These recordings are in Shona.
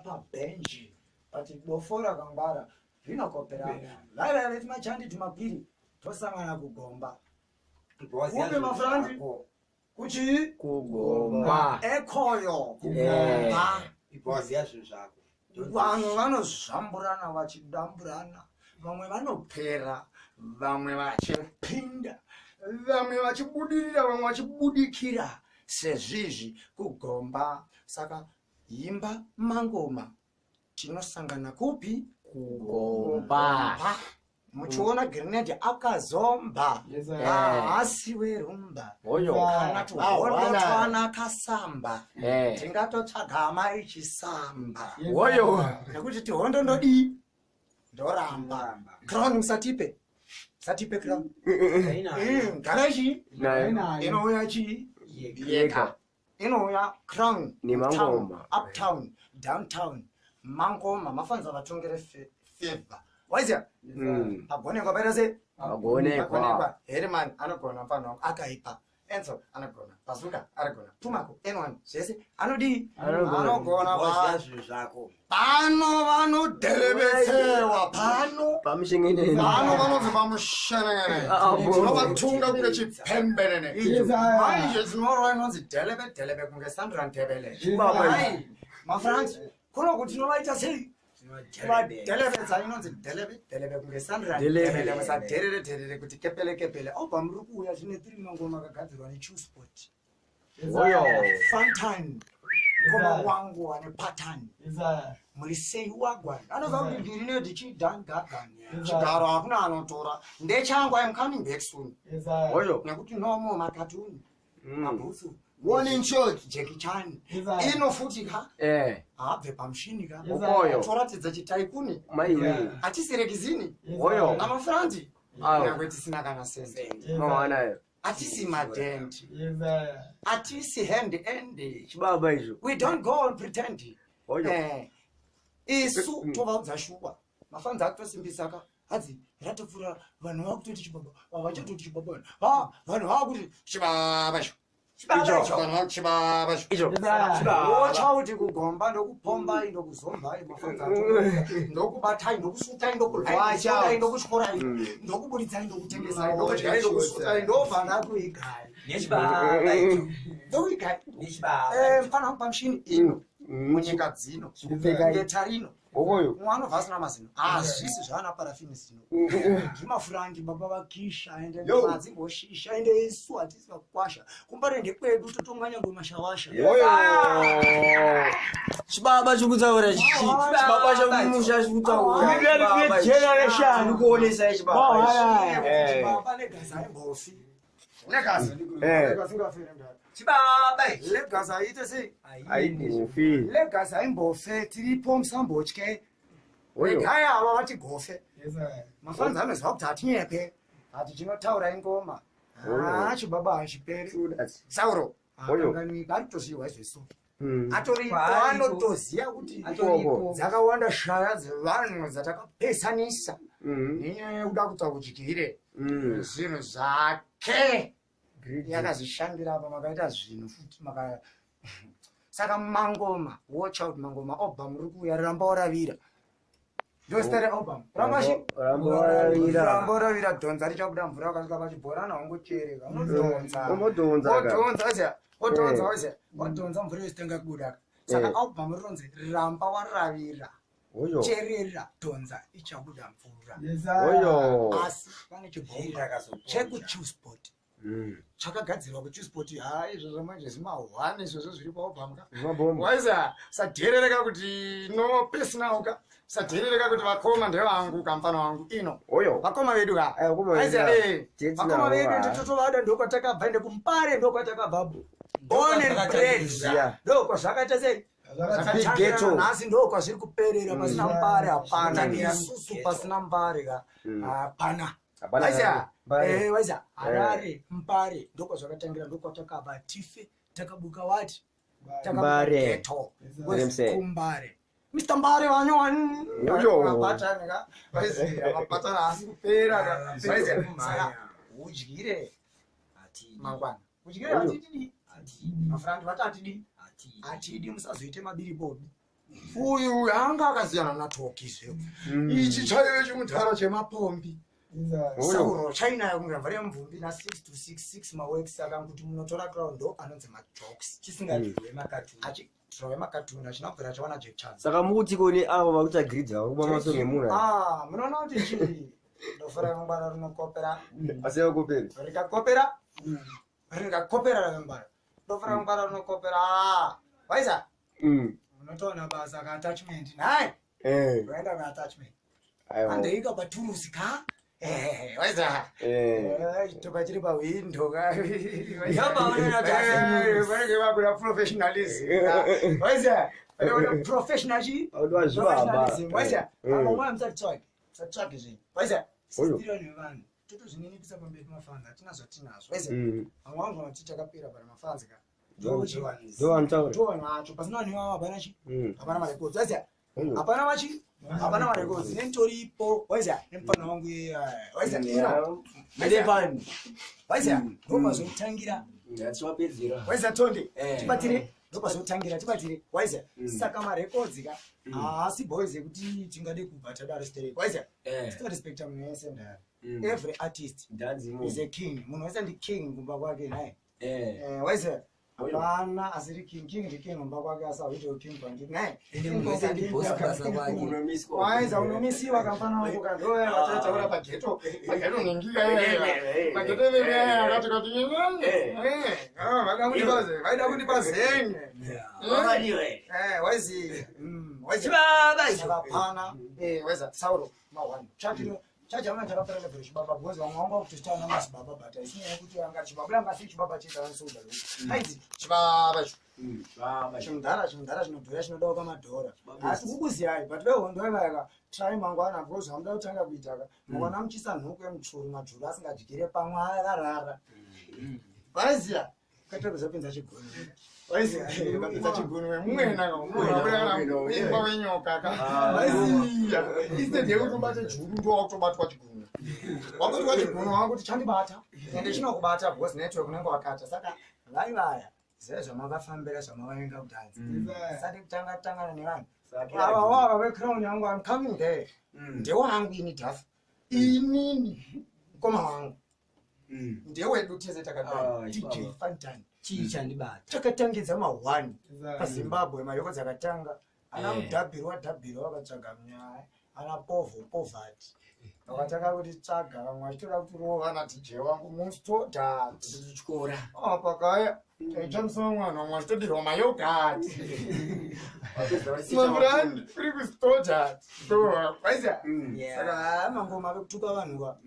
pabenji pati bofora kangwara zvinokopera laiva veti machandi tumapiri tosangana kugomba kumbe mafrandi kuchi kugomba ekoyo kugomba vanhu vanozvamburana vachidamburana vamwe vanopera vamwe vachipinda vamwe vachibudirira vamwe vachibudikira sezvizvi kugomba. Saka imba mangoma tinosangana kupi kugomba. Muchiona grenade akazomba haasi werumba kana tuhondotwana akasamba tingatotsvaga amai chisamba nekuti tihondo ndodii ndoramba. Crown musatipe crown garaji inouya chii yega inouya crown uptown downtown mangoma mafanza vatongere favor waiziya agonekwa paita sei agonekwa Herman anogona pano akaipa Enzo anogona Bazooka anogona Pumako N1 zvese anodii anogona zvako pano vanodhelebetsewa pano pamushengenene pano vanobva pamushengenene vanovatunga kunge chipembenene manje zinorwa inonzi dhelebe kunge Sandra Ndebele mafranzi kuno kuti tinovaita sei delebedza inonzi delebe kunge Sandra Ndebele musadherere kuti kepele obva muri kuuya zvine 3 mangoma akagadzirwa neChewsport Funtime koma wangu wane pattern muri sei wagwana anobva kuti ndiri nedi chidhangagani chigaro hakuna anotora ndechangu I'm coming back soon nekuti nomo makatuni mabhutsu warning shot Jackie Chan inofutika abve pamushini ka toratidza chitaikuni atisirekizini namafranzi nyangwe tisina kana sense atisi madent atisi hand chibaba izvo we don't go and pretend isu tovaudza shuwa mafanzi akutosimbisa ka hadzi ratopfura vanhu vakutoti chibaba vachatoti chibaba vanhu vakuti chibaba chauti kugomba ndokupombai ndokuzombai mafanzi ndokubatai ndokusutai ndokurwai ndokutyurai ndokuburitsai ndokutengesai ndokudyai ndokusutai ndobva ndakuigai ndokuigai mfana pamushini ino munyika dzino ngetarino mwanobva asina mazino hazvisi zvaana parafini zino zvimafurangi baba vakisha ende madzingoshisha ende isu hatisi vakwasha kumbarende kwedu totonganya ngomashawasha chibaba chikutaura chibaba chakumusha chikutaura generation kuonesa chibaba negazi aimbofi negazi legazi aite sei legazi aimbofe tiripo musambotye regai ava vati gofe mafanzi anoziva kuti hatinyepe hati chinotaura ingoma chibaba hachiperi sauro akanganika aritoziva izveso atoripo anotoziva kuti dzakawanda shaya dzevanhu dzatakapesanisa nenyaya yekuda kuta kudyire zvinhu zvake yakazvishandira apa makaita zvinhu futi saka mangoma watch out mangoma obva muri kuuya ramba waravira ndostere album ramba waravira dhonza richabuda mvura yakasvika pachibhorana wangochereka odhonza mvura yositenga kubuda saka album rinonzi ramba waravira cherera dhonza ichabuda mvura asi pane chibhomba chekuChewsport chakagadzirwa kuChewsport izvo zvamanje zimahwane izvozvo zviri paobhamka waiza sadherereka kuti nopesinauka sadherereka kuti vakoma ndevangu kamfana wangu ino vakoma vedu vakoma vedu totovada ndokwatakabva ende kumpare ndokwatakabva ndokwazvakaita sei nhasi ndokwazviri kuperera pasina mbare hapana isusu pasina mbare hapana waiza Harare mpare ndokwazvakatangira ndokwatakabva tife takabuka wati takabuketo kumbare Mr. Mbare wanyowani mapatana asi kupera udyire mangwana udyire hatididi mafrandi vati hatidi musazoite mabiribodi uyu anga akasiyana natokise ichi chaive chimutaro chemapombi sauro chainayo kungamva remvumbi na 6 to 6 maweeks akanguti munotora crown ndo anonzi majokes chisingadyiwe makatuni achidrowe makatuni achinabvira chawana Jack Chan saka mukuti kone avo vakuita grid vakuba masoro emuna munoona kuti chii ndofara mangwana rinokopera asi yakopera rikakopera ravembara ndofara mangwana rinokopera waisa unotoona basa ka-attachment naye unoenda na-attachment andoika paturusi ka waisa chitoka chiri pawindo vanenge vakuda professionalism waisa professionalism waisa amamwa musatitsvage zvinhu waisa sisitiro nevanhu totozvininipisa pamberi mafanzi hatina zvatinazvo waisa vamwe vangu vanoti takapera pana mafanzi ka ndonacho pasina vanhu ivava hapana chi hapana marekodzi waisa hapana machi hapana marekodzi nentoripo waisa nemufana wangu waisa nedepani waisa ndopazotangira waisa tonde tibatire ndopazotangira tibatire waisa saka marekodzi ka haasi boys ekuti tingade kubva tadaro stereo waisa stirespekta munhu wese ndari every artist is a king munhu wese ndi king kumba kwake naye waisa hapana asiri king ndi mumba kwake asahwite king kwandiri naye waisa unomisiwa kamfana wako kandoya vachataura pageto nengika pageto akati vaida kundipa zenye waisi vakapana waisa sauro mawani chachama chakapera level chibaba because vamwe vanga kutositana namazibaba bata isinyaya kuti anga chibaba anga si chibaba chitaansoda aizi chibaba chimudhara chinodhora chinodawo pamadhora asi kukuziyayi but vehondo vaivayaka trai mangwana because hamuda kutanga kuitaka mangwana muchisa nhuku yemutsuru madzvuru asingadyire pamwe akarara vaiziya katokuzopinza chigoni waizikapinza chigoni wemumwenaimba wenyoka vaiziya instead yekuti ubate juru ndowakutobatwa chigoni wakutowa chigoni wakuti chandibata ende chinokubata because network unenge wakata saka vaivaya zvezvamavafambira zvamavaenga kutanzi sati kutangatangana nevanhu ava wava vecrown yangu am coming there ndewangu ini dhafu inini mukoma wangu ndewedu tese takadai DJ Fantan chichandibata takatangidza ma1 paZimbabwe mayoko dzakatanga ana mudhabhiri vakatsvaga munyaya ana povati vakatanga kuti tsvaga vamwe vachitora kuti rova na DJ wangu mustodhachikora pakaya taichamisa mwana vamwe vachitodirwa mayogati mabrand kuri kustodhat vaisa saka mangoma vekutuka vanhu va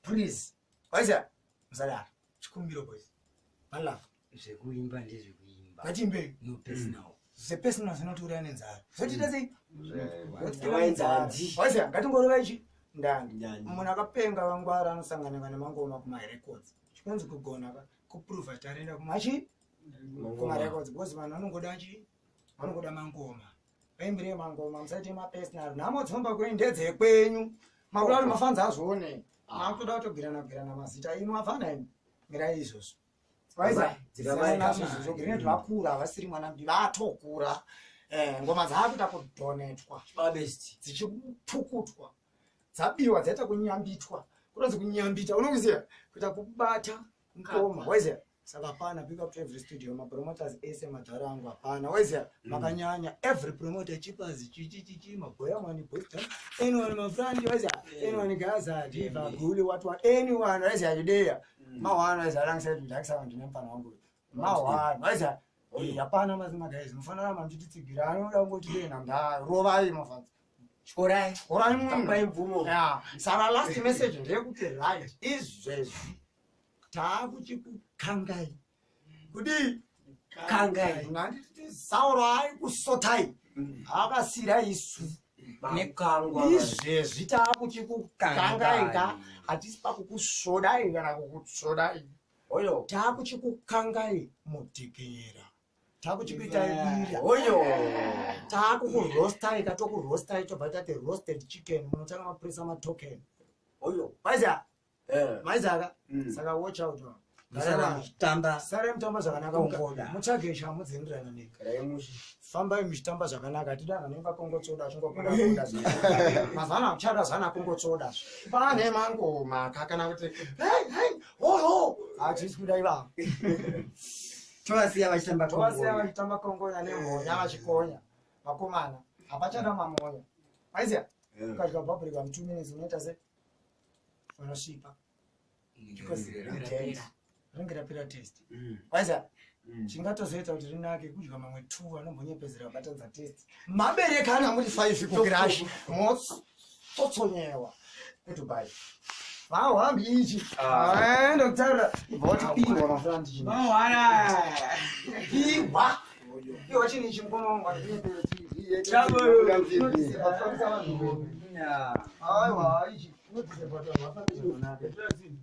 please waisa musadaro chikumbiro boys malafu zvekuimba ndezvekuimba ngatimbe no personal zepersonal zinotouraya nenzara zotita sei waisa ngatingorova ichi ndani munhu akapenga vangwara anosanganika nemangoma kumarecords chikonzi kugona kuprova tarenda kumachi kumarecords because vanhu vanongoda chi vanongoda mangoma vaimbire mangoma musaite mapersonal nhamo dzomba kuendedze kwenyu makula kuti mafanzi azvione makutoda kutogirana mazita ino afana ini mirai izvozvo vaizazogirine vakura havasiri mwana mbi vatokura ngoma dzaakuita kudhonetwa dzichipukutwa dzabiwa dzaita kunyambitwa kutonzi kunyambita unokuziva kuita kubata ngoma waiziva saka hapana pick up to every studio mapromoters ese madhara angu hapana waiziva makanyanya every promoter chipazi chichichichi magoyamani boston anyone mafrandi waiziva anyone gaza diva guli what anyone waiziva chideya mawana waiziva rangisaiti ndakisava ndine mfana wangu mawana waiziva hapana mazimagaezi mufanira mamchititsigira anoda kungotidena ndarovai mafanzi chikorai chikorai mvumo saka last message ndeyekuti right izvezvi taakuchikukangai kudi kangai nganditi sauro ari kusotai akasira isu nekangwa izvezvi taakuchikukangaika hatisi pakukusvodai kana kukusvodai oyo taakuchikukangai mudhikira takuchikuitai oyo taakukurostai katokurostai tobva tati roasted chicken munotanga mapurisa matoken oyo maiza maizaka saka watch out Tamba. Sare mtamba zvakanaka ungoda. Muchagesha mudzindirana neka. Fambai muchitamba zvakanaka tidana nenga kongotsoda zvingopinda kuda zvi. Mazana uchada zana kongotsoda. Pane mangoma kakana kuti hey oh achisi kuda iva. Twasiya vachitamba kongonya. Twasiya vachitamba kongonya nemhonya vachikonya. Vakomana hapachada mamonya. Aiziya? Ukadya bhabhuri kwa 2 minutes unoita se unosvipa. Ringira test. Aiziya? Chingatozoita kuti rinake kudya mamwe 2 anombonyepezera kubatadza test. Mabereka kana muri 5 kukirashi. Totsonyewa. Kudubai. Vao hambi ichi. Ndokutaura boti pingwa mafrandi chini. Mawara. Iwa. Iwa chini chimkomo ngwanyepezera TV. Chabo. Aiwa ichi. Notice bota mafrandi chini.